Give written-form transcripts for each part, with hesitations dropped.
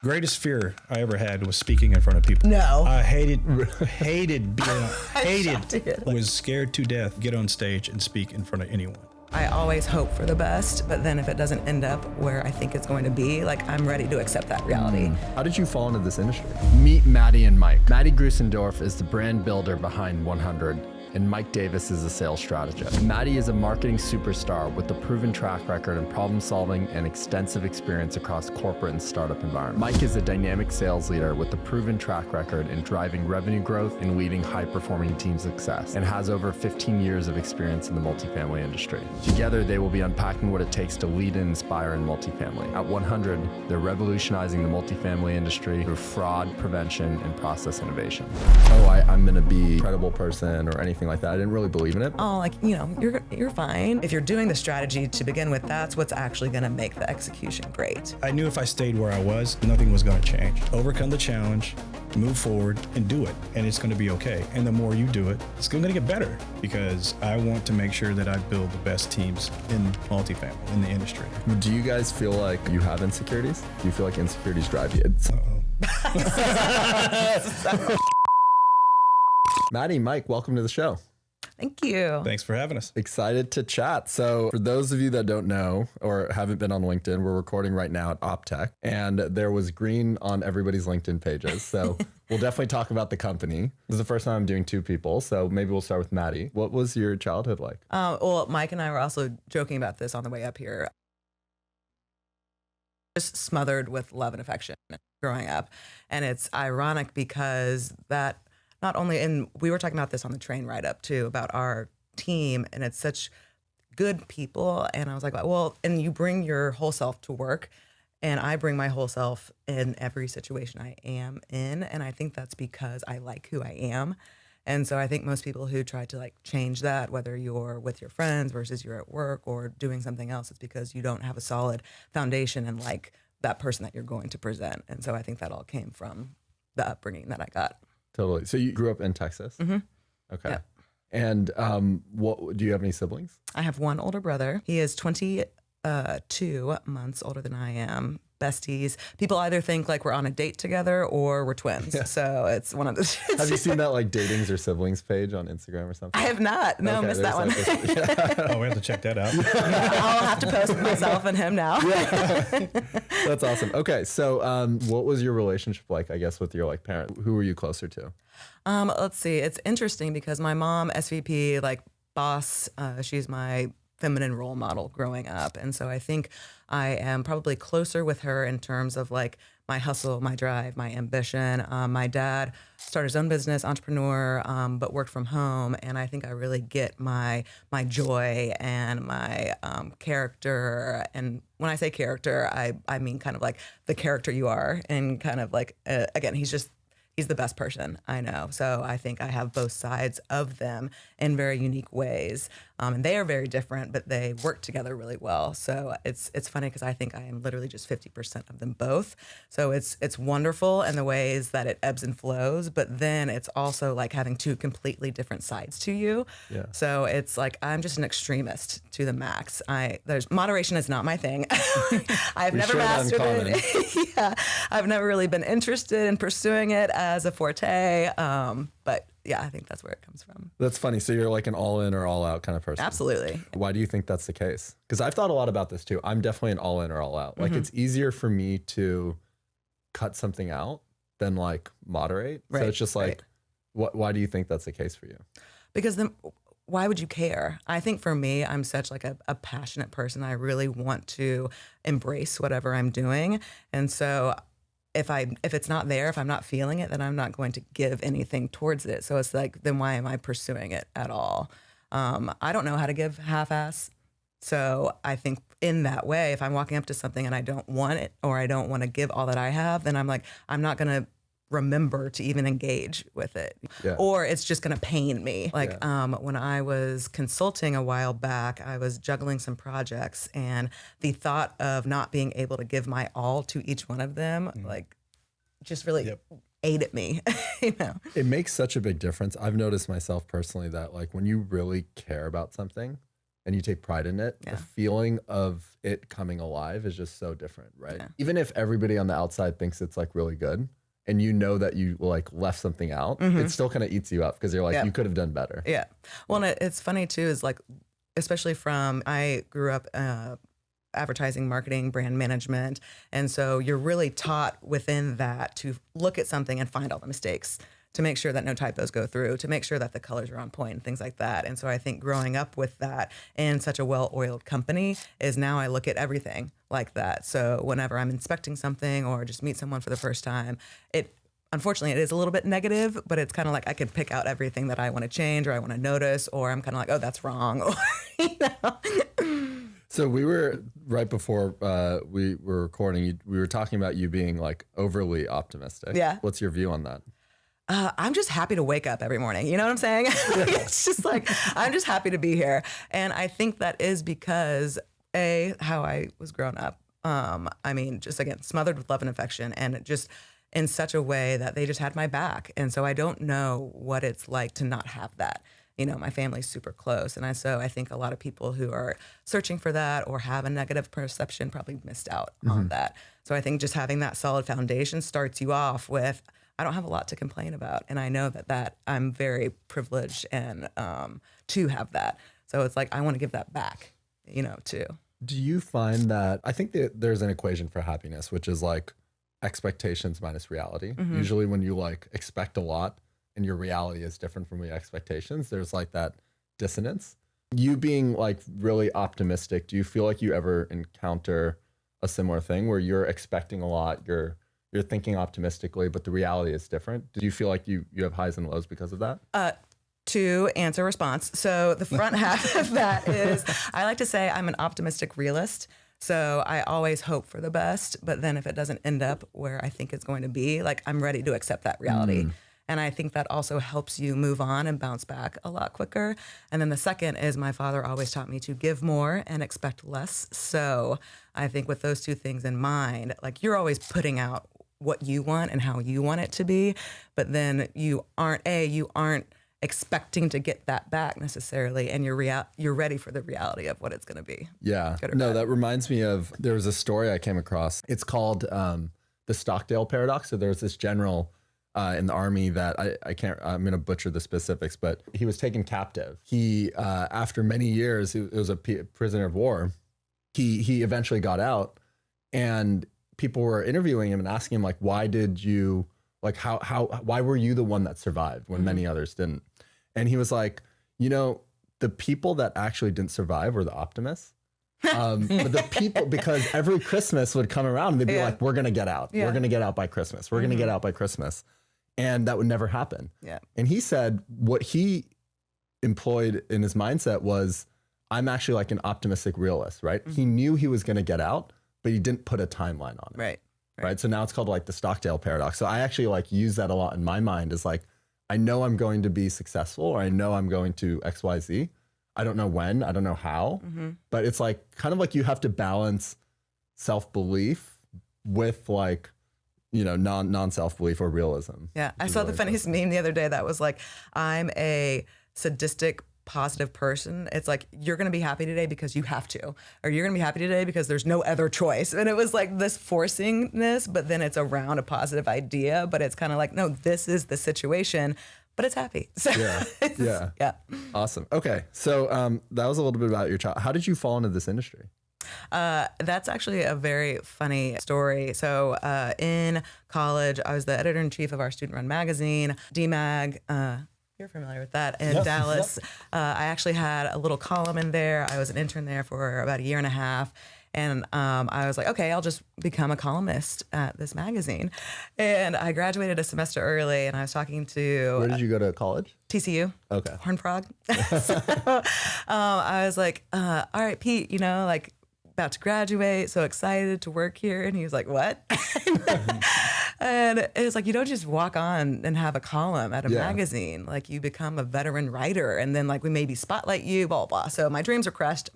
Greatest fear I ever had was speaking in front of people. No. I hated being, hated. was scared to death, get on stage and speak in front of anyone. I always hope for the best, but then if it doesn't end up where I think it's going to be, like, I'm ready to accept that reality. How did you fall into this industry? Meet Maddie and Mike. Maddie Grusendorf is the brand builder behind 100. And Mike Davis is a sales strategist. Maddie is a marketing superstar with a proven track record in problem solving and extensive experience across corporate and startup environments. Mike is a dynamic sales leader with a proven track record in driving revenue growth and leading high-performing team success, and has over 15 years of experience in the multifamily industry. Together, they will be unpacking what it takes to lead and inspire in multifamily. At 100, they're revolutionizing the multifamily industry through fraud prevention and process innovation. I'm gonna be a credible person or anything like that. I didn't really believe in it. Oh, like, you know, you're fine. If you're doing the strategy to begin with, that's what's actually gonna make the execution great. I knew if I stayed where I was, nothing was gonna change. Overcome the challenge, move forward, and do it, and it's gonna be okay. And the more you do it, it's gonna get better, because I want to make sure that I build the best teams in multifamily, in the industry. Do you guys feel like you have insecurities? Do you feel like insecurities drive you? Maddie, Mike, welcome to the show. Thank you. Thanks for having us. Excited to chat. So for those of you that don't know or haven't been on LinkedIn, we're recording right now at OpTech, and there was green on everybody's LinkedIn pages. So we'll definitely talk about the company. This is the first time I'm doing two people, so maybe we'll start with Maddie. What was your childhood like? Well, Mike and I were also joking about this on the way up here. Just smothered with love and affection growing up. And it's ironic because that not only, and we were talking about this on the train ride up too, about our team, and it's such good people. And I was like, well, and you bring your whole self to work, and I bring my whole self in every situation I am in. And I think that's because I like who I am. And so I think most people who try to like change that, whether you're with your friends versus you're at work or doing something else, it's because you don't have a solid foundation and like that person that you're going to present. And so I think that all came from the upbringing that I got. Totally. So you grew up in Texas? Mm-hmm. Okay. Yep. And what do you have any siblings? I have one older brother. He is 22 months older than I am. Besties. People either think like we're on a date together or we're twins. Yeah. So it's one of the two. Have you seen that like datings or siblings page on Instagram or something? I have not. No, okay, missed that one. Yeah. Oh, we have to check that out. I'll have to post myself and him now. Yeah. That's awesome. Okay. So what was your relationship like, I guess, with your like parent? Who were you closer to? Let's see. It's interesting because my mom, SVP, like boss, she's my feminine role model growing up. And so I think I am probably closer with her in terms of like my hustle, my drive, my ambition. My dad started his own business, entrepreneur, but worked from home. And I think I really get my joy and my character. And when I say character, I mean kind of like the character you are, and kind of like, again, he's the best person I know. So I think I have both sides of them in very unique ways. And they are very different, but they work together really well. So it's funny because I think I am literally just 50% of them both. So it's wonderful in the ways that it ebbs and flows, but then it's also like having two completely different sides to you. Yeah. So it's like, I'm just an extremist to the max. Moderation is not my thing. I've never mastered it. Yeah. I've never really been interested in pursuing it as a forte. But yeah, I think that's where it comes from. That's funny. So you're like an all in or all out kind of person. Absolutely. Why do you think that's the case? Because I've thought a lot about this too. I'm definitely an all in or all out. Like it's easier for me to cut something out than like moderate. Right, so it's just like, why do you think that's the case for you? Because then why would you care? I think for me, I'm such like a passionate person. I really want to embrace whatever I'm doing. And so if it's not there, if I'm not feeling it, then I'm not going to give anything towards it. So it's like, then why am I pursuing it at all? I don't know how to give half-ass. So I think in that way, if I'm walking up to something and I don't want it, or I don't want to give all that I have, then I'm like, I'm not going to remember to even engage with it. Yeah. Or it's just going to pain me. Like when I was consulting a while back, I was juggling some projects, and the thought of not being able to give my all to each one of them, like just really ate at me. You know, it makes such a big difference. I've noticed myself personally that like when you really care about something, and you take pride in it, Yeah. the feeling of it coming alive is just so different, right? Yeah. Even if everybody on the outside thinks it's like really good, and you know that you like left something out, it still kind of eats you up because you're like, Yeah. you could have done better. Yeah. Well, and it's funny too, is like, especially I grew up advertising, marketing, brand management. And so you're really taught within that to look at something and find all the mistakes, to make sure that no typos go through, to make sure that the colors are on point and things like that. And so I think growing up with that in such a well-oiled company is now I look at everything like that. So whenever I'm inspecting something or just meet someone for the first time, unfortunately, it is a little bit negative, but it's kind of like I can pick out everything that I want to change or I want to notice, or I'm kind of like, oh, that's wrong. Or, So we were right before we were recording. We were talking about you being like overly optimistic. Yeah. What's your view on that? I'm just happy to wake up every morning. You know what I'm saying? It's just like, I'm just happy to be here. And I think that is because how I was grown up. I mean, just again, smothered with love and affection, and just in such a way that they just had my back. And so I don't know what it's like to not have that. You know, my family's super close. And so I think a lot of people who are searching for that or have a negative perception probably missed out on that. So I think just having that solid foundation starts you off with, I don't have a lot to complain about. And I know that I'm very privileged and to have that. So it's like, I want to give that back, you know, too. Do you find that, I think that there's an equation for happiness, which is like expectations minus reality. Usually when you like expect a lot and your reality is different from your expectations, there's like that dissonance. You being like really optimistic, do you feel like you ever encounter a similar thing where you're expecting a lot, you're thinking optimistically, but the reality is different? Do you feel like you have highs and lows because of that? To answer response. So the front half of that is, I like to say I'm an optimistic realist. So I always hope for the best, but then if it doesn't end up where I think it's going to be, like I'm ready to accept that reality. And I think that also helps you move on and bounce back a lot quicker. And then the second is, my father always taught me to give more and expect less. So I think with those two things in mind, like you're always putting out what you want and how you want it to be, but then you aren't expecting to get that back necessarily, and you're ready for the reality of what it's going to be. Yeah. No, that reminds me of, there was a story I came across. It's called the Stockdale paradox. So there's this general in the army that I'm going to butcher the specifics, but he was taken captive. He, after many years, it was a prisoner of war. He eventually got out, and people were interviewing him and asking him like, why did you, like, why were you the one that survived when many others didn't? And he was like, you know, the people that actually didn't survive were the optimists. But the people, because every Christmas would come around and they'd be like, we're going to get out. We're going to get out by Christmas. We're going to get out by Christmas. And that would never happen. Yeah. And he said what he employed in his mindset was, I'm actually like an optimistic realist, right? He knew he was going to get out, but he didn't put a timeline on it. Right. So now it's called like the Stockdale paradox. So I actually like use that a lot in my mind, is like, I know I'm going to be successful, or I know I'm going to X, Y, Z. I don't know when, I don't know how, but it's like kind of like you have to balance self-belief with like, you know, non-self-belief or realism. Yeah. I saw the funniest meme the other day that was like, I'm a sadistic positive person. It's like, you're going to be happy today because you have to, or you're going to be happy today because there's no other choice. And it was like this forcingness, but then it's around a positive idea, but it's kind of like, no, this is the situation, but it's happy. So yeah. Awesome. Okay. So that was a little bit about your child. How did you fall into this industry? That's actually a very funny story. So in college, I was the editor-in-chief of our student-run magazine, DMAG. You're familiar with that. In Dallas, I actually had a little column in there. I was an intern there for about a year and a half. And I was like, okay, I'll just become a columnist at this magazine. And I graduated a semester early, and I was talking to... Where did you go to college? TCU. Okay. Horned Frog. So I was like, all right, Pete, you know, like, about to graduate, so excited to work here. And he was like, what? And it was like, you don't just walk on and have a column at a magazine. Like, you become a veteran writer, and then like we maybe spotlight you, blah, blah, blah. So my dreams were crushed.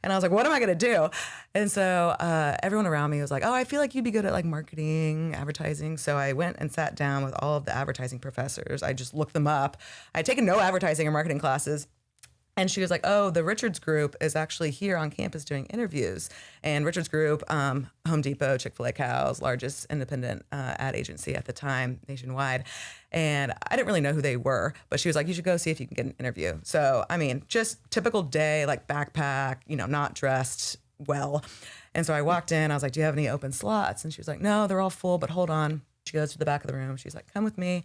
And I was like, what am I going to do? And so everyone around me was like, oh, I feel like you'd be good at like marketing, advertising. So I went and sat down with all of the advertising professors. I just looked them up. I'd taken no advertising or marketing classes. And she was like, oh, the Richards Group is actually here on campus doing interviews. And Richards Group, Home Depot, Chick-fil-A Cows, largest independent ad agency at the time nationwide. And I didn't really know who they were, but she was like, you should go see if you can get an interview. So, I mean, just typical day, like backpack, not dressed well. And so I walked in, I was like, do you have any open slots? And she was like, no, they're all full, but hold on. She goes to the back of the room. She's like, come with me.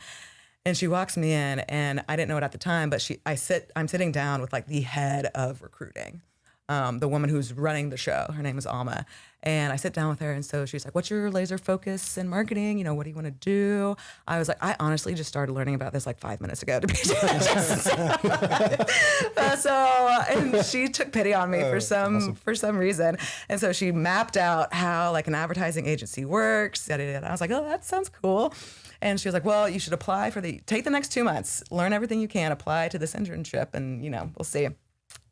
And she walks me in, and I didn't know it at the time, but I'm sitting down with like the head of recruiting, the woman who's running the show. Her name is Alma. And I sit down with her, and so she's like, what's your laser focus in marketing? What do you want to do? I was like, I honestly just started learning about this like 5 minutes ago, to be honest. And she took pity on me for some reason. And so she mapped out how like an advertising agency works. Yada, yada. I was like, oh, that sounds cool. And she was like, well, you should apply take the next 2 months, learn everything you can, apply to this internship, and, we'll see.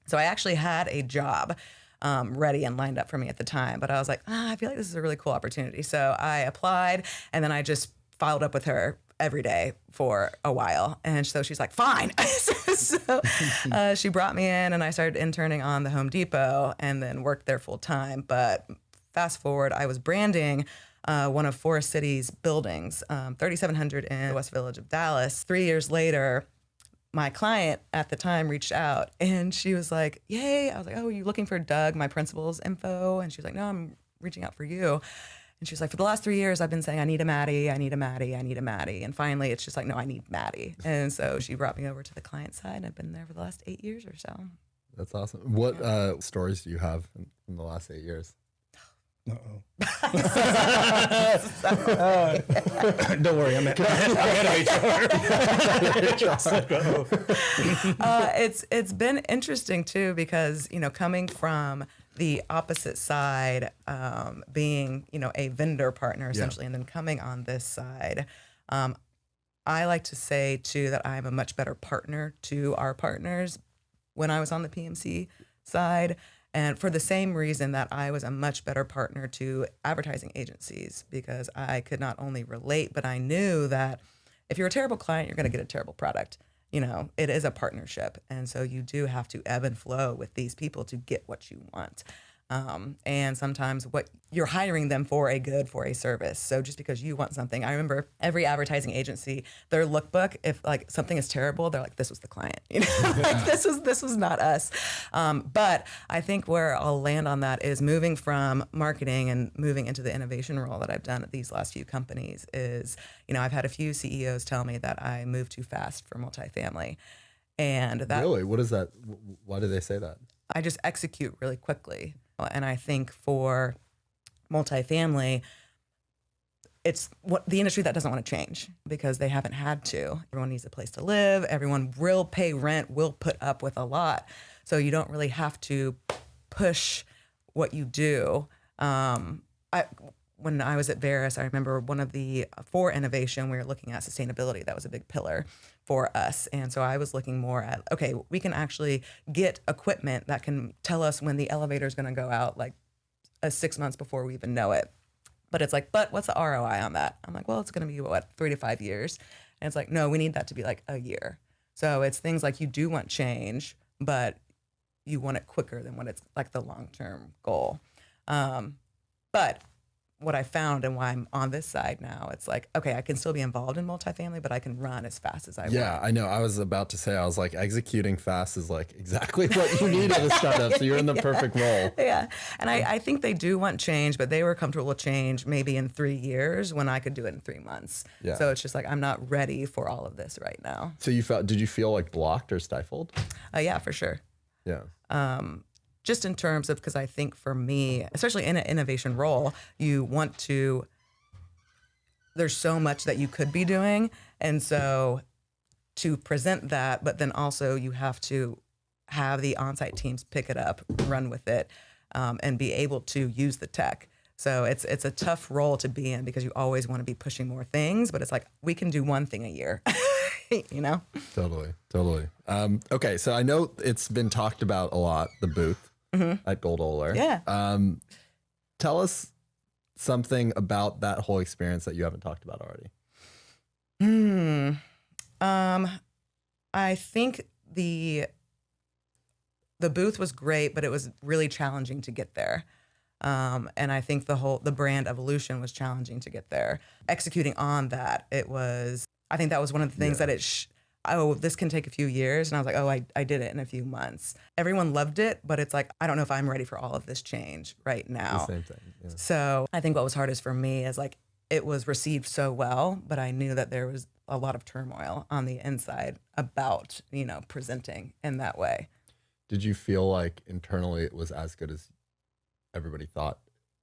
So I actually had a job ready and lined up for me at the time, but I was like, I feel like this is a really cool opportunity. So I applied, and then I just followed up with her every day for a while. And so she's like, fine. So she brought me in, and I started interning on the Home Depot and then worked there full time. But fast forward, I was branding one of Forest City's buildings, 3700 in the West Village of Dallas. 3 years later, my client at the time reached out, and she was like, yay. I was like, oh, are you looking for Doug, my principal's info? And she was like, no, I'm reaching out for you. And she was like, for the last 3 years, I've been saying, I need a Maddie, I need a Maddie, I need a Maddie. And finally, it's just like, no, I need Maddie. And so she brought me over to the client side. I've been there for the last 8 years or so. That's awesome. What stories do you have in the last 8 years? Uh-oh. Don't worry, I'm at HR. It's been interesting too, because coming from the opposite side, being a vendor partner essentially, and then coming on this side, I like to say too that I'm a much better partner to our partners when I was on the PMC side. And for the same reason that I was a much better partner to advertising agencies, because I could not only relate, but I knew that if you're a terrible client, you're going to get a terrible product. It is a partnership. And so you do have to ebb and flow with these people to get what you want. And sometimes what you're hiring them for a good, for a service. So just because you want something, I remember every advertising agency, their lookbook, if like something is terrible, they're like, this was the client, like this was not us. But I think where I'll land on that is moving from marketing and moving into the innovation role that I've done at these last few companies is, I've had a few CEOs tell me that I move too fast for multifamily. And that Really? What is that? Why do they say that? I just execute really quickly. And I think for multifamily, it's the industry that doesn't want to change because they haven't had to. Everyone needs a place to live. Everyone will pay rent, will put up with a lot. So you don't really have to push what you do. When I was at Veris, I remember one of for innovation, we were looking at sustainability. That was a big pillar for us. And so I was looking more at, okay, we can actually get equipment that can tell us when the elevator is going to go out like 6 months before we even know it. But it's like, but what's the ROI on that? I'm like, well, it's going to be 3 to 5 years. And it's like, no, we need that to be like a year. So it's things like you do want change, but you want it quicker than what it's like the long-term goal. But what I found and why I'm on this side now, it's like, okay, I can still be involved in multifamily, but I can run as fast as I want. Yeah, I know. I was about to say, I was like, executing fast is like exactly what you need at a startup. So you're in the perfect role. Yeah. And I think they do want change, but they were comfortable with change maybe in 3 years when I could do it in 3 months. Yeah. So it's just like, I'm not ready for all of this right now. So did you feel like blocked or stifled? Yeah, for sure. Yeah. Just in terms of, because I think for me, especially in an innovation role, there's so much that you could be doing. And so to present that, but then also you have to have the on-site teams pick it up, run with it, and be able to use the tech. So it's a tough role to be in because you always want to be pushing more things, but it's like, we can do one thing a year. Totally. Okay, so I know it's been talked about a lot, the booth at Gold Oler. Yeah. Tell us something about that whole experience that you haven't talked about already. I think the booth was great, but it was really challenging to get there. And I think the brand evolution was challenging to get there. Executing on that, I think that was one of the things that this can take a few years. And I was like, oh, I did it in a few months. Everyone loved it, but it's like, I don't know if I'm ready for all of this change right now. The same thing. Yeah. So I think what was hardest for me is like, it was received so well, but I knew that there was a lot of turmoil on the inside about, presenting in that way. Did you feel like internally it was as good as everybody thought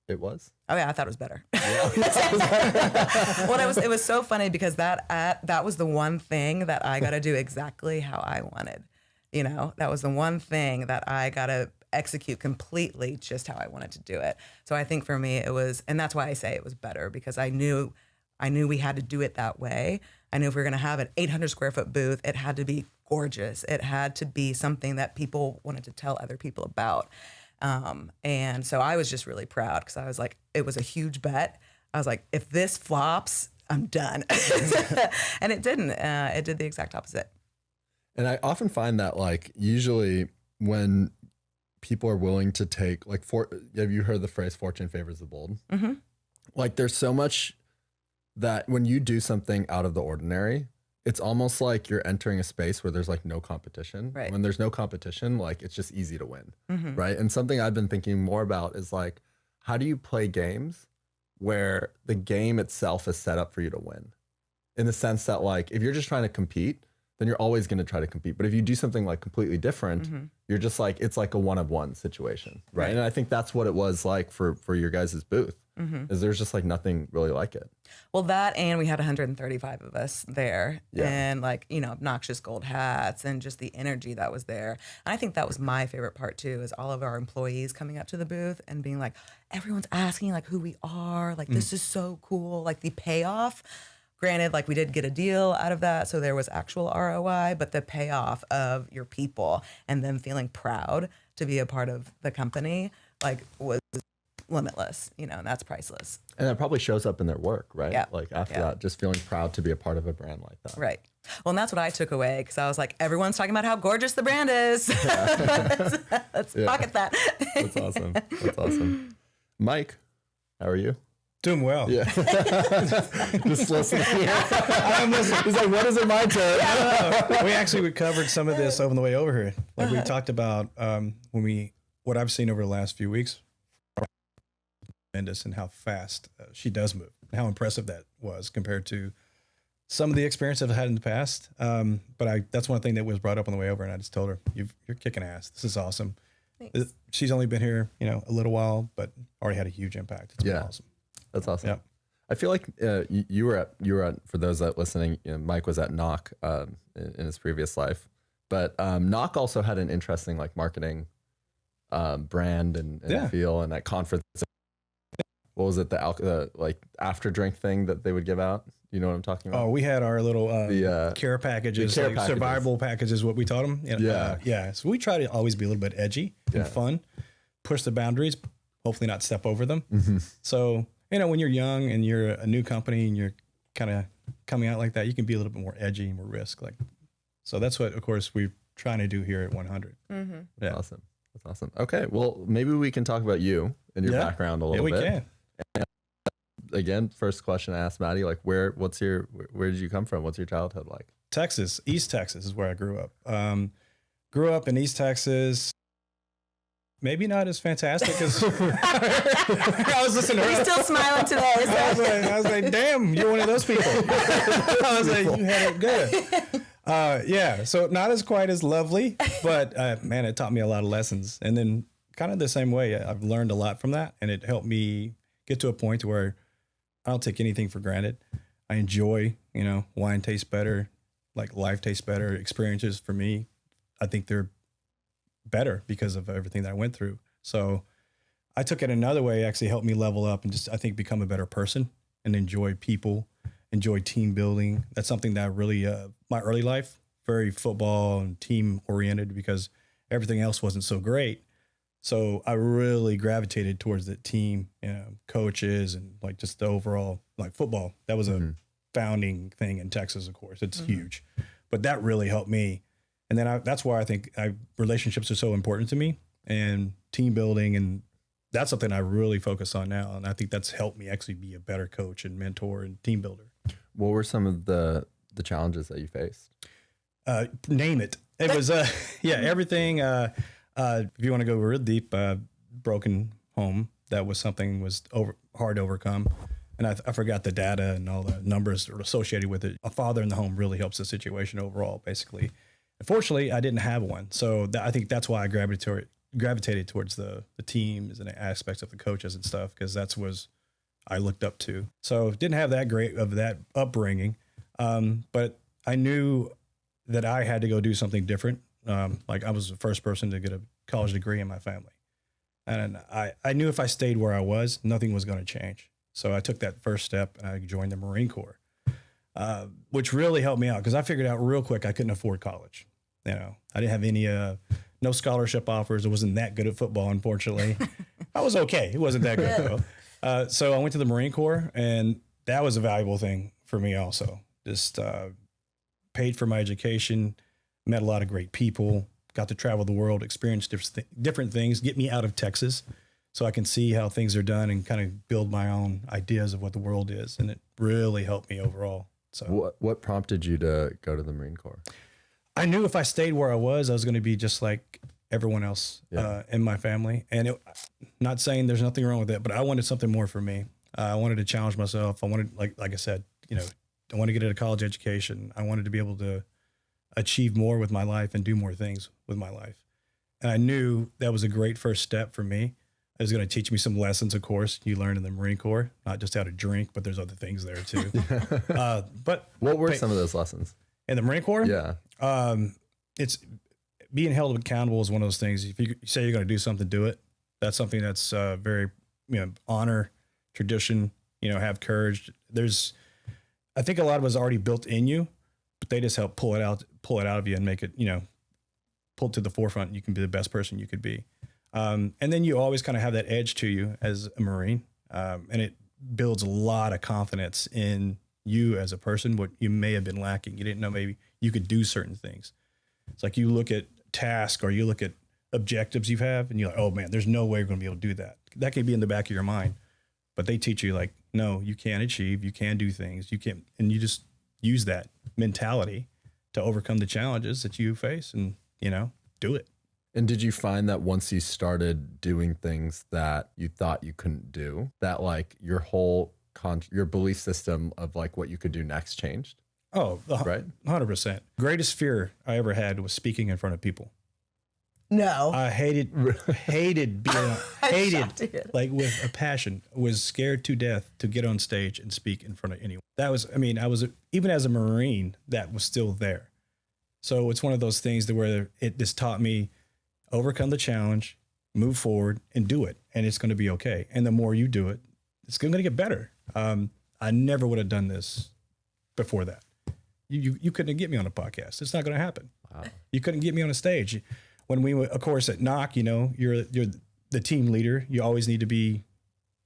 it was? Oh yeah, I thought it was better. Well, it was so funny because that was the one thing that I got to do exactly how I wanted. That was the one thing that I got to execute completely just how I wanted to do it. So I think for me it was, and that's why I say it was better, because I knew we had to do it that way. I knew if we were going to have an 800 square foot booth, it had to be gorgeous. It had to be something that people wanted to tell other people about. And so I was just really proud because I was like, it was a huge bet. I was like, if this flops, I'm done. And it didn't. It did the exact opposite. And I often find that like usually when people are willing to take have you heard the phrase fortune favors the bold? Mm-hmm. Like there's so much that when you do something out of the ordinary, it's almost like you're entering a space where there's like no competition. Right. When there's no competition, like it's just easy to win. Mm-hmm. Right. And something I've been thinking more about is like, how do you play games where the game itself is set up for you to win? In the sense that like, if you're just trying to compete, then you're always going to try to compete. But if you do something like completely different, Mm-hmm. you're just like, it's like a one-of-one situation. Right. Right. And I think that's what it was like for your guys' booth. Mm-hmm. Is there's just like nothing really like it. Well, that, and we had 135 of us there, and like, obnoxious gold hats and just the energy that was there. And I think that was my favorite part too, is all of our employees coming up to the booth and being like, everyone's asking like who we are. Like, this is so cool. Like the payoff, granted, like we did get a deal out of that. So there was actual ROI, but the payoff of your people and them feeling proud to be a part of the company, like was limitless, and that's priceless. And that probably shows up in their work, right? Yeah. Like after that, just feeling proud to be a part of a brand like that. Right. Well, and that's what I took away, because I was like, everyone's talking about how gorgeous the brand is. Let's pocket that. That's awesome. That's awesome. Mike, how are you? Doing well. Yeah. Just listening here. He's like, what is it my turn? We covered some of this on the way over here. Like we talked about what I've seen over the last few weeks. And how fast she does move, and how impressive that was compared to some of the experience I've had in the past. But that's one thing that was brought up on the way over, and I just told her, you're kicking ass. This is awesome. Thanks. She's only been here, a little while, but already had a huge impact. It's been awesome. That's awesome. Yeah. I feel like you were at, for those that listening, Mike was at Knock in his previous life, but Knock also had an interesting like marketing brand and feel, and that conference. What was it? The like after drink thing that they would give out. You know what I'm talking about? Oh, we had our little care packages, survival packages. What we taught them. So we try to always be a little bit edgy and fun, push the boundaries, hopefully not step over them. Mm-hmm. So when you're young and you're a new company and you're kind of coming out like that, you can be a little bit more edgy and more risk. So that's what, of course, we're trying to do here at 100. Mm-hmm. Yeah, awesome. That's awesome. Okay, well, maybe we can talk about you and your background a little bit. Yeah, we can. And again, first question I asked Maddie, like, where did you come from? What's your childhood like? Texas, East Texas is where I grew up. Grew up in East Texas. Maybe not as fantastic as I was listening to her. He's still smiling today. I was like, damn, you're one of those people. I was like, you had it good. So not as quite as lovely, but man, it taught me a lot of lessons. And then kind of the same way, I've learned a lot from that, and it helped me get to a point where I don't take anything for granted. I enjoy, wine tastes better, like life tastes better. Experiences for me, I think they're better because of everything that I went through. So I took it another way, actually helped me level up and just, I think, become a better person and enjoy people, enjoy team building. That's something that I really, my early life, very football and team oriented because everything else wasn't so great. So I really gravitated towards the team, coaches and like just the overall like football. That was a founding thing in Texas, of course. It's huge, but that really helped me. And then that's why I think relationships are so important to me, and team building. And that's something I really focus on now. And I think that's helped me actually be a better coach and mentor and team builder. What were some of the challenges that you faced? Name it. It was, everything. If you want to go real deep, broken home, that was something was hard to overcome. And I forgot the data and all the numbers associated with it. A father in the home really helps the situation overall, basically. Unfortunately, I didn't have one. So I think that's why I gravitated towards the teams and the aspects of the coaches and stuff, because that's what I looked up to. So didn't have that great of that upbringing. But I knew that I had to go do something different. Like I was the first person to get a college degree in my family. And I knew if I stayed where I was, nothing was going to change. So I took that first step and I joined the Marine Corps, which really helped me out because I figured out real quick I couldn't afford college. You know, I didn't have any, no scholarship offers. I wasn't that good at football, unfortunately. I was okay. It wasn't that good though. So I went to the Marine Corps, and that was a valuable thing for me also. Just paid for my education, met a lot of great people, got to travel the world, experience different things, get me out of Texas so I can see how things are done and kind of build my own ideas of what the world is. And it really helped me overall. So what prompted you to go to the Marine Corps? I knew if I stayed where I was going to be just like everyone else in my family. And not saying there's nothing wrong with that, but I wanted something more for me. I wanted to challenge myself. I wanted, like I said, I want to get a college education. I wanted to be able to achieve more with my life and do more things with my life. And I knew that was a great first step for me. It was going to teach me some lessons, of course, you learn in the Marine Corps, not just how to drink, but there's other things there too. But what were some of those lessons? In the Marine Corps? Yeah. It's being held accountable is one of those things. If you say you're going to do something, do it. That's something that's very, honor, tradition, have courage. I think a lot of it is already built in you, but they just help pull it out of you and make it, pull it to the forefront. And you can be the best person you could be. And then you always kind of have that edge to you as a Marine. And it builds a lot of confidence in you as a person, what you may have been lacking. You didn't know maybe you could do certain things. It's like you look at tasks or you look at objectives you have and you're like, oh man, there's no way we're going to be able to do that. That could be in the back of your mind, but they teach you like, no, you can achieve, you can do things, you can, and you just use that mentality to overcome the challenges that you face and, do it. And did you find that once you started doing things that you thought you couldn't do, that like your whole your belief system of like what you could do next changed? Oh, right. 100%. Greatest fear I ever had was speaking in front of people. No. I hated being, like with a passion, was scared to death to get on stage and speak in front of anyone. That was, I was, even as a Marine, that was still there. So it's one of those things where it just taught me overcome the challenge, move forward and do it. And it's going to be okay. And the more you do it, it's going to get better. I never would have done this before that. You couldn't get me on a podcast. It's not going to happen. Wow. You couldn't get me on a stage. When we were, of course, at NOC, you're the team leader. You always need to be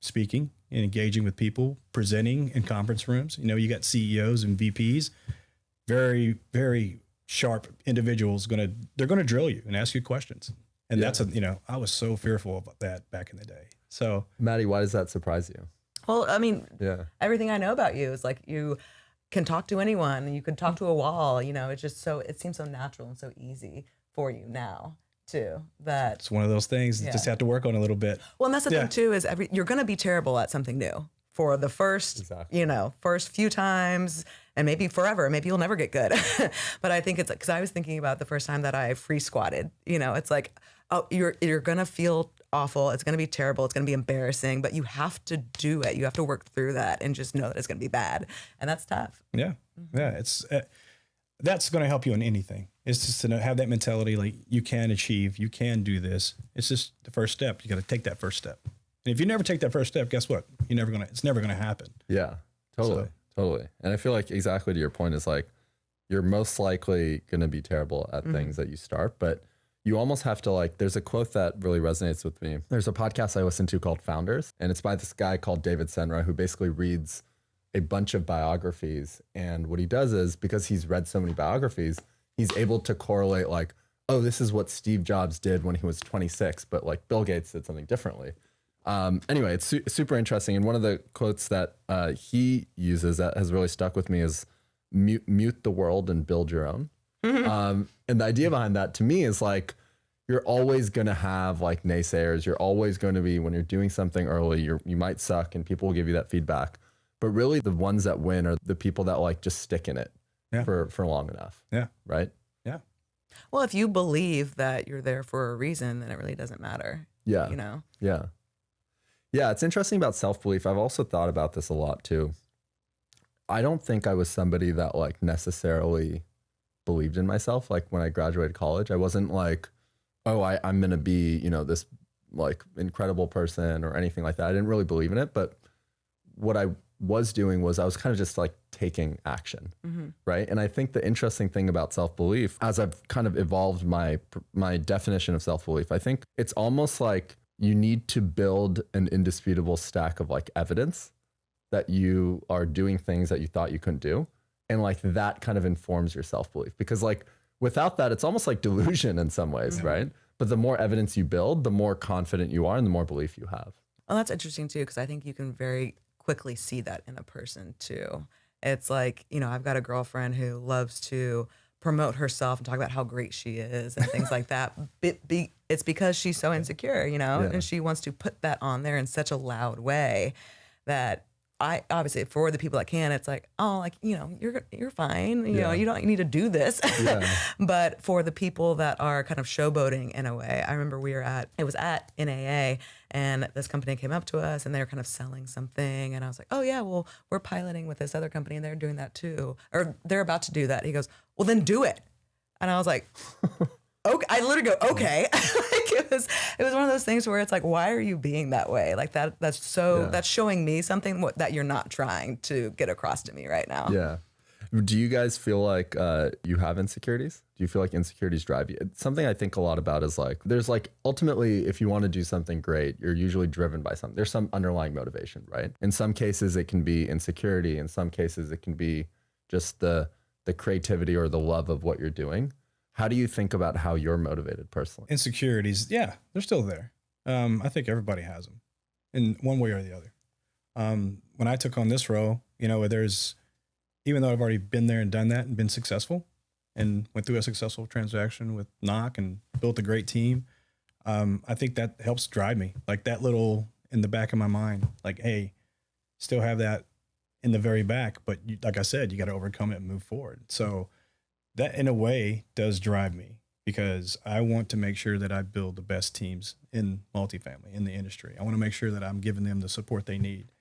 speaking and engaging with people, presenting in conference rooms. You got CEOs and VPs, very, very sharp individuals. They're going to drill you and ask you questions. And that's I was so fearful about that back in the day. So Maddie, why does that surprise you? Well, everything I know about you is like you can talk to anyone. You can talk to a wall. It's just it seems so natural and so easy for you now too. That it's one of those things that just have to work on a little bit. Well, and that's the thing too is you're going to be terrible at something new for the first, first few times and maybe forever. Maybe you'll never get good. But I think it's because I was thinking about the first time that I free squatted. It's like, oh, you're going to feel awful. It's going to be terrible. It's going to be embarrassing, but you have to do it. You have to work through that and just know that it's going to be bad. And that's tough. Yeah. Mm-hmm. Yeah. It's, that's going to help you in anything. It's just to have that mentality, like you can achieve, you can do this. It's just the first step. You got to take that first step. And if you never take that first step, guess what? It's never going to happen. Yeah, totally. And I feel like exactly to your point is like, you're most likely going to be terrible at things that you start, but you almost have to there's a quote that really resonates with me. There's a podcast I listen to called Founders, and it's by this guy called David Senra, who basically reads a bunch of biographies. And what he does is, because he's read so many biographies, he's able to correlate like, oh, this is what Steve Jobs did when he was 26, but like Bill Gates did something differently. Anyway, it's super interesting. And one of the quotes that he uses that has really stuck with me is mute the world and build your own. And the idea behind that to me is like, you're always going to have like naysayers. You're always going to be, when you're doing something early, you might suck and people will give you that feedback. But really the ones that win are the people that like just stick in it for long enough. Yeah. Right? Yeah. Well, if you believe that you're there for a reason, then it really doesn't matter. Yeah. You know? Yeah. Yeah. It's interesting about self-belief. I've also thought about this a lot too. I don't think I was somebody that like necessarily believed in myself. Like when I graduated college, I wasn't like, oh, I'm going to be, you know, this like incredible person or anything like that. I didn't really believe in it. But what I was doing was I was kind of just like taking action. Right. And I think the interesting thing about self-belief, as I've kind of evolved my definition of self-belief, I think it's almost like you need to build an indisputable stack of like evidence that you are doing things that you thought you couldn't do. And like that kind of informs your self-belief, because like without that, it's almost like delusion in some ways, right? But the more evidence you build, the more confident you are and the more belief you have. Well, that's interesting too, because I think you can very quickly see that in a person too. It's like, you know, I've got a girlfriend who loves to promote herself and talk about how great she is and things like that. It's because she's so insecure, you know, and she wants to put that on there in such a loud way that I obviously, for the people that can, it's like, oh, like, you know, you're fine. You know, you don't need to do this. But for the people that are kind of showboating in a way, I remember it was at NAA, and this company came up to us and they were kind of selling something. And I was like, oh yeah, well, we're piloting with this other company and they're doing that too. Or they're about to do that. He goes, well, then do it. And I was like, okay. I literally go, okay. Like it was one of those things where it's like, why are you being that way? Like that's showing me something that you're not trying to get across to me right now. Yeah. Do you guys feel like you have insecurities? Do you feel like insecurities drive you? It's something I think a lot about is like, there's like, ultimately, if you want to do something great, you're usually driven by something. There's some underlying motivation, right? In some cases, it can be insecurity. In some cases, it can be just the creativity or the love of what you're doing. How do you think about how you're motivated personally? Insecurities, yeah, they're still there. I think everybody has them in one way or the other. When I took on this role, you know, even though I've already been there and done that and been successful and went through a successful transaction with Knock and built a great team, I think that helps drive me. Like that little in the back of my mind, like, hey, still have that in the very back, but like I said, you got to overcome it and move forward. So that in a way does drive me, because I want to make sure that I build the best teams in multifamily, in the industry. I want to make sure that I'm giving them the support they need.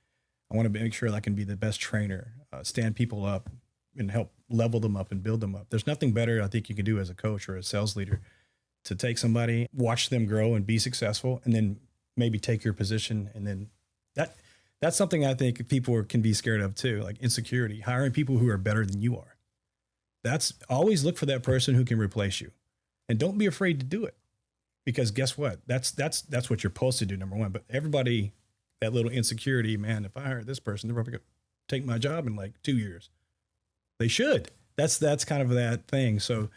I want to make sure that I can be the best trainer, stand people up and help level them up and build them up. There's nothing better I think you can do as a coach or a sales leader to take somebody, watch them grow and be successful, and then maybe take your position. And then that's something I think people can be scared of too, like insecurity, hiring people who are better than you are. Always look for that person who can replace you, and don't be afraid to do it, because guess what? That's what you're supposed to do, number one. But everybody, that little insecurity, man, if I hire this person, they're probably going to take my job in like 2 years. They should. That's kind of that thing. So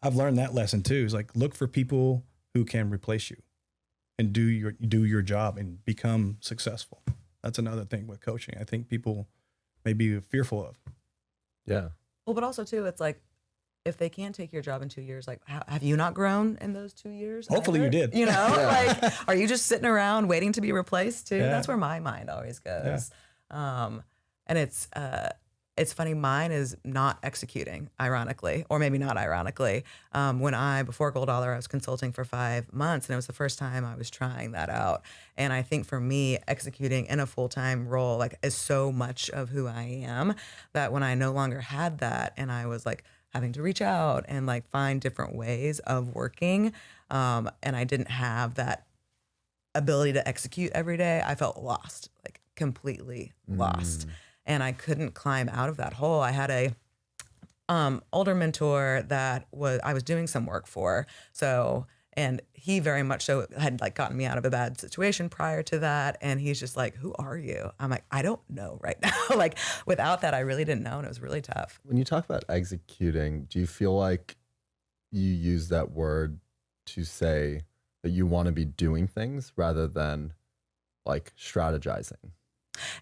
I've learned that lesson too, is like, look for people who can replace you and do your job and become successful. That's another thing with coaching I think people may be fearful of. Yeah. Well, but also too, it's like, if they can't take your job in 2 years, like, have you not grown in those 2 years? Hopefully you did. You know, like, are you just sitting around waiting to be replaced too? Yeah. That's where my mind always goes. And it's funny. Mine is not executing, ironically, or maybe not ironically. Before Gold Dollar, I was consulting for 5 months, and it was the first time I was trying that out. And I think for me, executing in a full-time role, like, is so much of who I am, that when I no longer had that, and I was like having to reach out and like find different ways of working, and I didn't have that ability to execute every day, I felt lost, like completely lost. And I couldn't climb out of that hole. I had a older mentor that I was doing some work for. So, and he very much so had like gotten me out of a bad situation prior to that. And he's just like, who are you? I'm like, I don't know right now. Like, without that, I really didn't know. And it was really tough. When you talk about executing, do you feel like you use that word to say that you want to be doing things rather than like strategizing.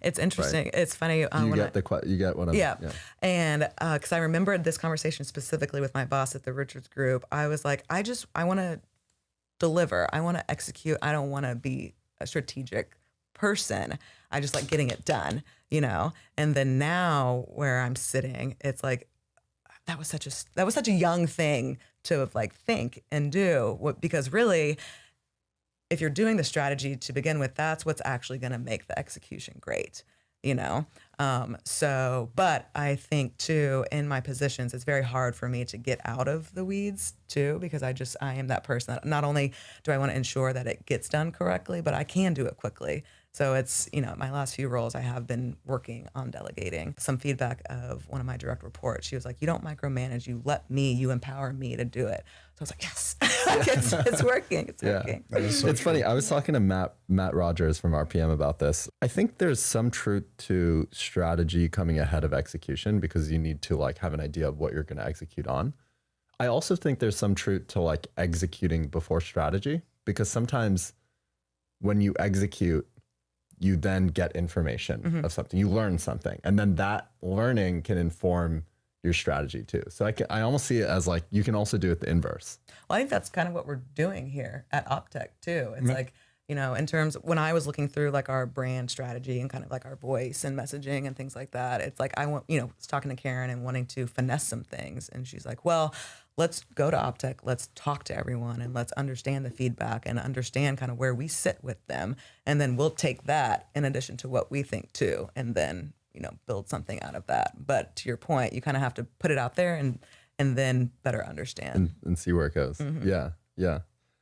It's interesting. Right. It's funny. You get what I'm. Yeah. And because I remembered this conversation specifically with my boss at the Richards Group, I was like, I want to deliver. I want to execute. I don't want to be a strategic person. I just like getting it done, And then now where I'm sitting, it's like, that was such a young thing to like think and do, because really, if you're doing the strategy to begin with, that's what's actually going to make the execution great, but I think too, in my positions, it's very hard for me to get out of the weeds too, because I am that person that not only do I want to ensure that it gets done correctly, but I can do it quickly. So it's, my last few roles, I have been working on delegating. Some feedback of one of my direct reports, she was like, you don't micromanage, you empower me to do it. So I was like, yes, it's working. It's working. It's funny. I was talking to Matt Rogers from RPM about this. I think there's some truth to strategy coming ahead of execution because you need to like have an idea of what you're going to execute on. I also think there's some truth to like executing before strategy, because sometimes when you execute, you then get information of something, you learn something, and then that learning can inform your strategy too. So I almost see it as like, you can also do it the inverse. Well, I think that's kind of what we're doing here at Optech too. It's like, in terms of when I was looking through like our brand strategy and kind of like our voice and messaging and things like that, it's like, I was talking to Karen and wanting to finesse some things. And she's like, well, let's go to Optech, let's talk to everyone and let's understand the feedback and understand kind of where we sit with them. And then we'll take that in addition to what we think too, and then, build something out of that. But to your point, you kind of have to put it out there and then better understand. And see where it goes. Mm-hmm. Yeah.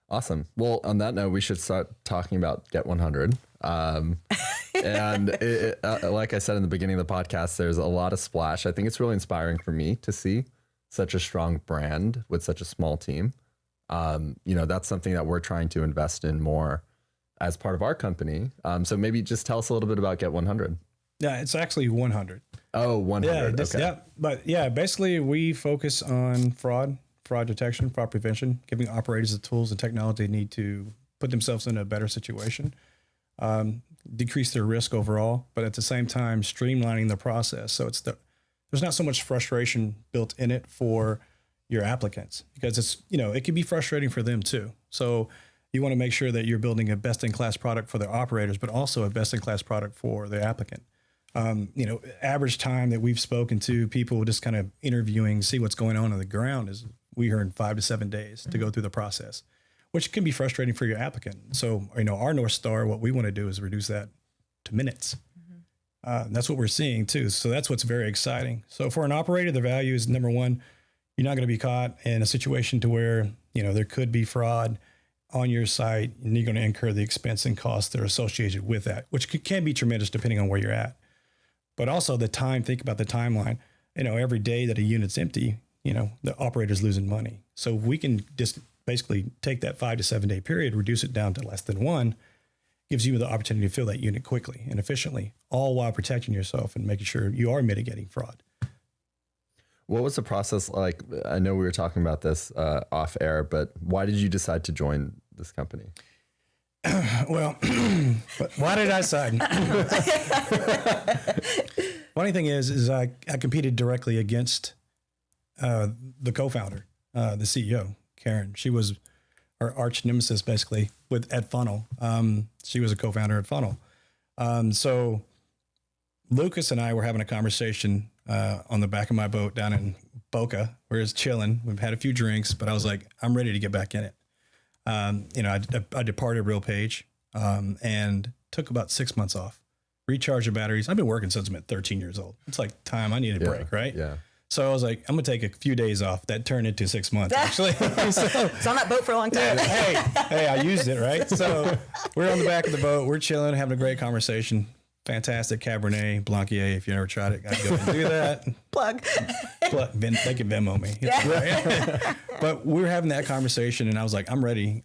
Awesome. Well, on that note, we should start talking about Get100. And like I said in the beginning of the podcast, there's a lot of splash. I think it's really inspiring for me to see such a strong brand with such a small team. That's something that we're trying to invest in more as part of our company. So maybe just tell us a little bit about Get100. Yeah, it's actually 100. Oh, 100. Okay. Yeah, but basically we focus on fraud detection, fraud prevention, giving operators the tools and technology they need to put themselves in a better situation, decrease their risk overall, but at the same time streamlining the process. So there's not so much frustration built in it for your applicants, because it's, it can be frustrating for them too. So you want to make sure that you're building a best-in-class product for the operators, but also a best-in-class product for the applicant. Average time that we've spoken to people just kind of interviewing, see what's going on the ground is we heard 5 to 7 days to go through the process, which can be frustrating for your applicant. So, our North Star, what we want to do is reduce that to minutes. That's what we're seeing too. So that's what's very exciting. So for an operator, the value is, number one, you're not going to be caught in a situation to where, there could be fraud on your site, and you're going to incur the expense and costs that are associated with that, which can be tremendous depending on where you're at. But also the time, think about the timeline. Every day that a unit's empty, the operator's losing money. So we can just basically take that 5 to 7 day period, reduce it down to less than one, gives you the opportunity to fill that unit quickly and efficiently, all while protecting yourself and making sure you are mitigating fraud. What was the process like? I know we were talking about this off air, but why did you decide to join this company? Well, why did I sign? Funny thing is I competed directly against the co-founder, the CEO, Karen. She was our arch nemesis, basically, at Funnel. She was a co-founder at Funnel. So Lucas and I were having a conversation on the back of my boat down in Boca. We're just chilling. We've had a few drinks, but I was like, I'm ready to get back in it. I departed RealPage and took about 6 months off, recharged the batteries. I've been working since I'm at 13 years old. It's like time. I need a break, right? Yeah. So I was like, I'm going to take a few days off. That turned into 6 months, actually. It's on that boat for a long time. Hey, I used it, right? So we're on the back of the boat. We're chilling, having a great conversation. Fantastic Cabernet Blanquier. If you never tried it, gotta go and do that. Plug. They can Venmo me. Yeah. But we were having that conversation, and I was like, I'm ready.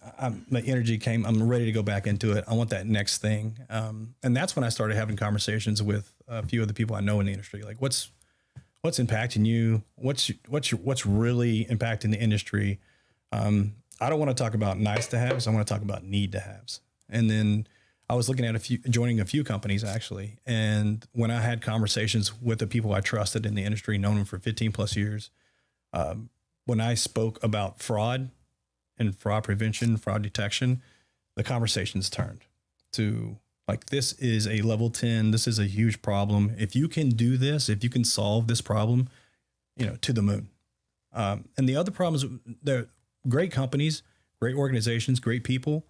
My energy came. I'm ready to go back into it. I want that next thing. And that's when I started having conversations with a few of the people I know in the industry. Like, what's impacting you? What's really impacting the industry? I don't want to talk about nice to haves. I want to talk about need to haves. And then I was looking at joining a few companies actually. And when I had conversations with the people I trusted in the industry, known them for 15 plus years, when I spoke about fraud and fraud prevention, fraud detection, the conversations turned to like, this is a level 10. This is a huge problem. If you can do this, if you can solve this problem, to the moon. And the other problems, they're great companies, great organizations, great people,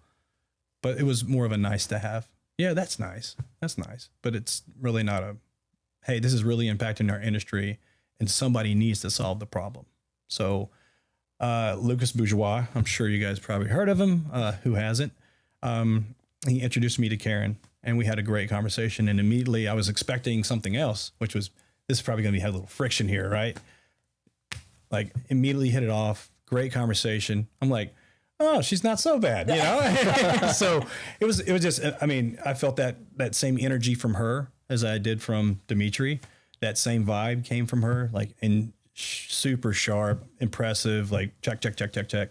but it was more of a nice to have. Yeah, that's nice. That's nice. But it's really not hey, this is really impacting our industry and somebody needs to solve the problem. So Lucas Bourgeois, I'm sure you guys probably heard of him. Who hasn't? He introduced me to Karen and we had a great conversation. And immediately I was expecting something else, which was, this is probably going to have a little friction here, right? Like immediately hit it off. Great conversation. I'm like, oh, she's not so bad, So it was just, I mean, I felt that same energy from her as I did from Dimitri. That same vibe came from her, like super sharp, impressive, like check.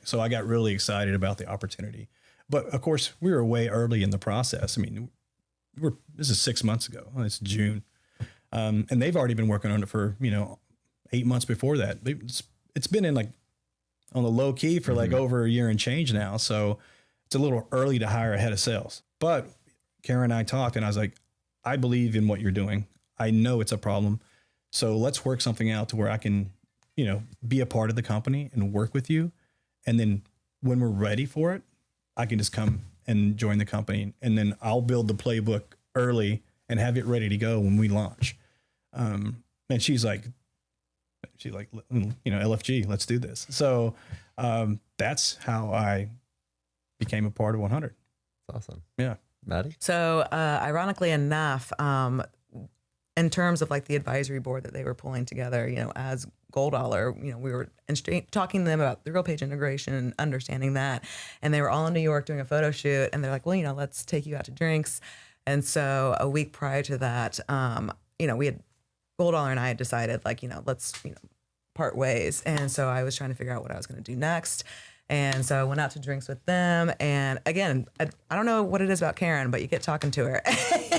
So I got really excited about the opportunity. But of course, we were way early in the process. I mean, this is 6 months ago. It's June. And they've already been working on it for, 8 months before that. It's been in like on the low key for like over a year and change now. So it's a little early to hire a head of sales. But Karen and I talked and I was like, I believe in what you're doing. I know it's a problem. So let's work something out to where I can, be a part of the company and work with you. And then when we're ready for it, I can just come and join the company. And then I'll build the playbook early and have it ready to go when we launch. And she's like, LFG, let's do this. So that's how I became a part of 100. That's awesome. Yeah. Maddie? So ironically enough, in terms of like the advisory board that they were pulling together, as Gold Dollar, we were talking to them about the real page integration and understanding that. And they were all in New York doing a photo shoot. And they're like, well, let's take you out to drinks. And so a week prior to that, we had Gold Dollar and I had decided let's, part ways. And so I was trying to figure out what I was going to do next. And so I went out to drinks with them. And again, I don't know what it is about Karen, but you get talking to her.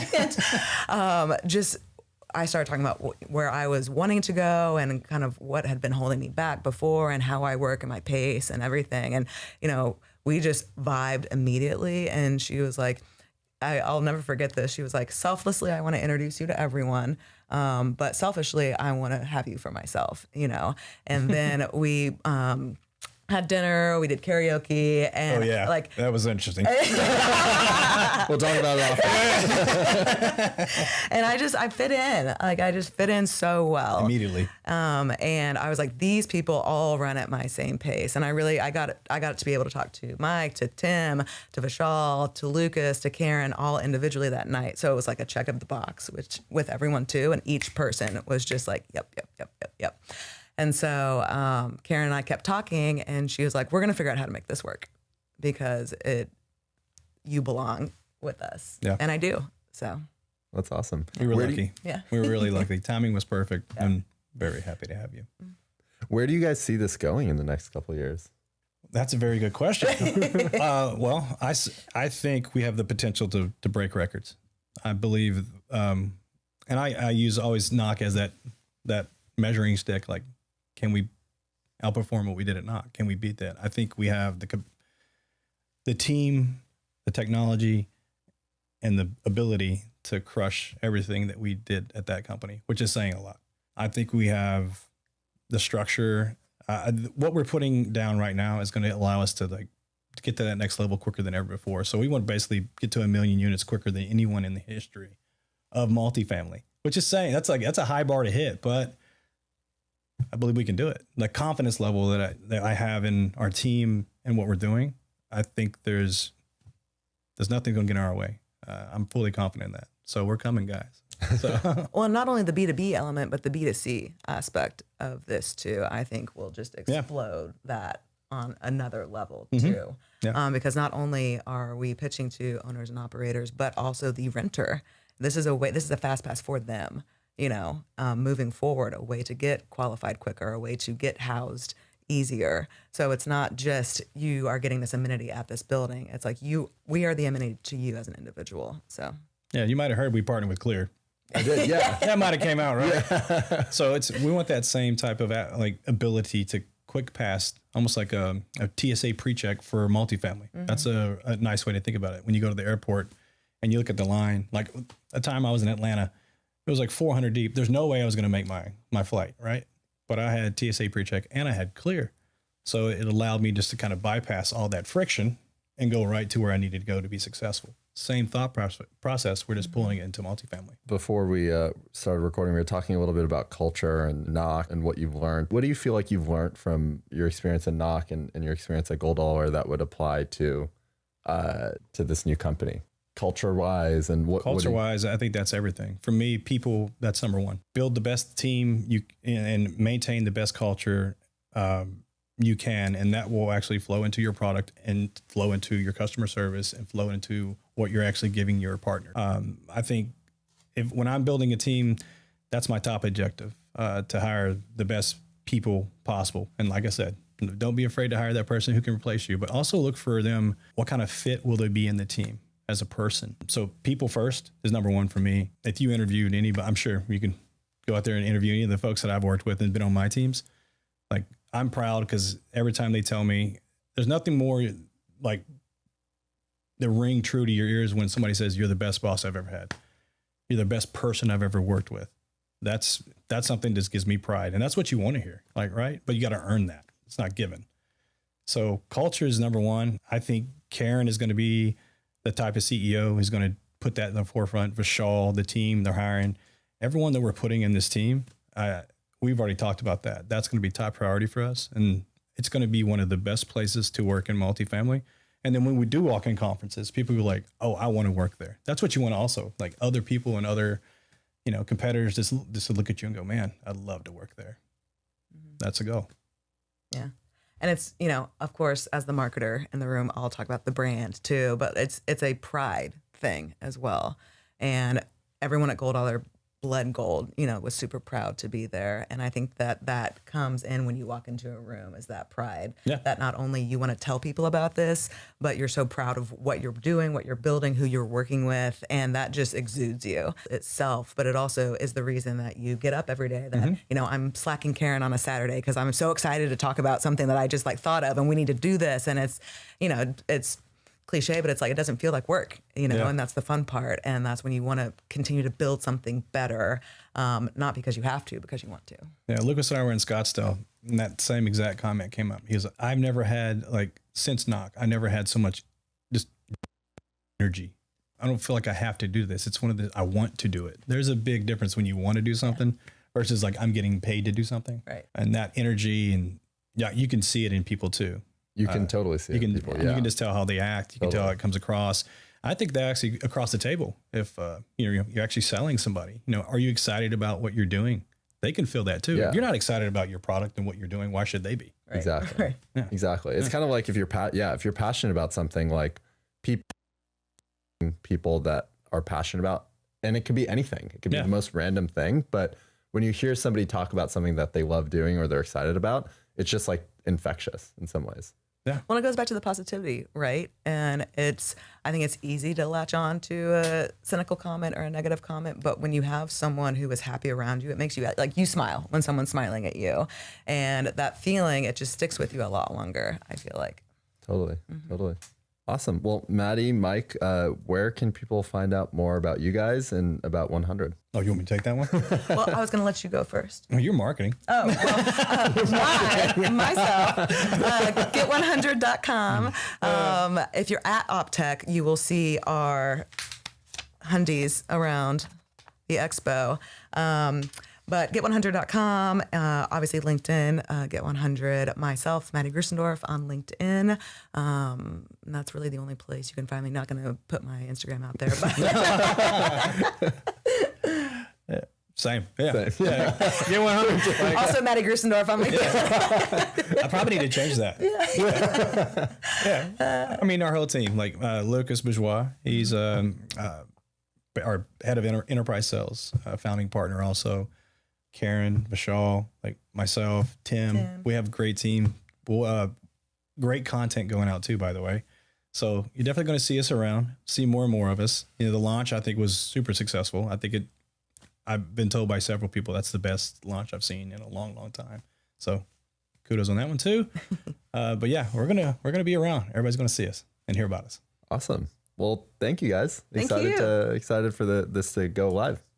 And I started talking about where I was wanting to go and kind of what had been holding me back before and how I work and my pace and everything. And, we just vibed immediately. And she was like, I'll never forget this. She was like, selflessly, I want to introduce you to everyone. But selfishly, I want to have you for myself, And then we had dinner, we did karaoke, and that was interesting. We'll talk about it off. And I fit in. I just fit in so well. Immediately. And I was like, these people all run at my same pace. And I got to be able to talk to Mike, to Tim, to Vishal, to Lucas, to Karen, all individually that night. So it was like a check of the box, which with everyone too. And each person was just like, yep. And so Karen and I kept talking, and she was like, we're going to figure out how to make this work because you belong with us. Yeah. And I do. So that's awesome. We were lucky. Yeah. We were really lucky. Timing was perfect. Yeah. I'm very happy to have you. Where do you guys see this going in the next couple of years? That's a very good question. Well, I think we have the potential to break records. I believe, and I use always knock as that measuring stick, like, can we outperform what we did at Knock? Can we beat that? I think we have the team, the technology, and the ability to crush everything that we did at that company, which is saying a lot. I think we have the structure. What we're putting down right now is going to allow us to get to that next level quicker than ever before. So we want to basically get to 1 million units quicker than anyone in the history of multifamily, which is saying that's a high bar to hit, but I believe we can do it. The confidence level that I have in our team and what we're doing, I think there's nothing going to get in our way. I'm fully confident in that. So we're coming, guys. So. Well, not only the B2B element, but the B2C aspect of this too, I think will just explode that on another level too. Yeah. Because not only are we pitching to owners and operators, but also the renter. This is a fast pass for them. Moving forward, a way to get qualified quicker, a way to get housed easier. So it's not just you are getting this amenity at this building. It's like we are the amenity to you as an individual. So Yeah, you might have heard we partnered with Clear. I did, yeah. That might have came out, right? Yeah. So we want that same type of like ability to quick pass, almost like a TSA pre-check for multifamily. Mm-hmm. That's a nice way to think about it. When you go to the airport and you look at the line, like a time I was in Atlanta, it was like 400 deep. There's no way I was going to make my flight, right? But I had TSA pre-check and I had Clear. So it allowed me just to kind of bypass all that friction and go right to where I needed to go to be successful. Same thought process. We're just pulling it into multifamily. Before we started recording, we were talking a little bit about culture and Knock and what you've learned. What do you feel like you've learned from your experience at Knock and your experience at Gold Dollar that would apply to this new company? Culture-wise and what? Culture-wise, I think that's everything. For me, people, that's number one. Build the best team and maintain the best culture you can, and that will actually flow into your product and flow into your customer service and flow into what you're actually giving your partner. I think when I'm building a team, that's my top objective, to hire the best people possible. And like I said, don't be afraid to hire that person who can replace you, but also look for them. What kind of fit will they be in the team as a person? So people first is number one for me. If you interviewed anybody, I'm sure you can go out there and interview any of the folks that I've worked with and been on my teams. Like, I'm proud because every time they tell me, there's nothing more like the ring true to your ears when somebody says you're the best boss I've ever had. You're the best person I've ever worked with. That's something that just gives me pride. And that's what you want to hear, like, right? But you got to earn that. It's not given. So culture is number one. I think Karen is going to be the type of CEO who's going to put that in the forefront. Vishal, the team they're hiring, everyone that we're putting in this team, we've already talked about that. That's going to be top priority for us. And it's going to be one of the best places to work in multifamily. And then when we do walk in conferences, people go like, oh, I want to work there. That's what you want to also, like other people and other, competitors just to look at you and go, man, I'd love to work there. Mm-hmm. That's a go. Yeah. And it's, of course, as the marketer in the room, I'll talk about the brand too, but it's a pride thing as well. And everyone at Gold Dollar, blood gold, was super proud to be there. And I think that comes in when you walk into a room, is that pride. Yeah. That not only you want to tell people about this, but you're so proud of what you're doing, what you're building, who you're working with. And that just exudes you itself. But it also is the reason that you get up every day, that, I'm slacking Karen on a Saturday because I'm so excited to talk about something that I just thought of and we need to do this. And it's, it's cliche, but it's like, it doesn't feel like work, and that's the fun part. And that's when you want to continue to build something better, not because you have to, because you want to. Yeah. Lucas and I were in Scottsdale and that same exact comment came up. He was like, I've never had, since Knock, I never had so much just energy. I don't feel like I have to do this. It's one of the, I want to do it. There's a big difference when you want to do something versus I'm getting paid to do something. Right. And that energy, and you can see it in people too. You can totally see it in people. You can just tell how they act. You can tell how it comes across. I think that actually across the table, if you're actually selling somebody, are you excited about what you're doing? They can feel that too. Yeah. If you're not excited about your product and what you're doing, why should they be? Right. Exactly. Right. Yeah. Exactly. It's kind of like if you're passionate about something, like people that are passionate about, and it could be anything. It could be the most random thing, but when you hear somebody talk about something that they love doing or they're excited about, it's just infectious in some ways. Yeah. Well, it goes back to the positivity, right? And I think it's easy to latch on to a cynical comment or a negative comment, but when you have someone who is happy around you, it makes you you smile when someone's smiling at you. And that feeling, it just sticks with you a lot longer, I feel like. Totally. Mm-hmm. Totally. Awesome. Well, Maddie, Mike, where can people find out more about you guys and about 100? Oh, you want me to take that one? Well, I was going to let you go first. Well, you're marketing. Oh, well, myself, get100.com. If you're at OpTech, you will see our Hundies around the expo. But get100.com, obviously LinkedIn, Get100, myself, Maddie Grusendorf on LinkedIn. And that's really the only place you can find me. Not going to put my Instagram out there, but Same. Yeah. Get100. Also Maddie Grusendorf on LinkedIn. I probably need to change that. Yeah. I mean, our whole team, Lucas Bourgeois, he's our head of enterprise sales, founding partner also. Karen, Vishal, like myself, Tim. We have a great team. Great content going out too, by the way. So you're definitely going to see us around, see more and more of us. You know, the launch I think was super successful. I've been told by several people that's the best launch I've seen in a long, long time. So kudos on that one too. But yeah, we're gonna be around. Everybody's gonna see us and hear about us. Awesome. Well, thank you guys. Thank you. Excited for this to go live.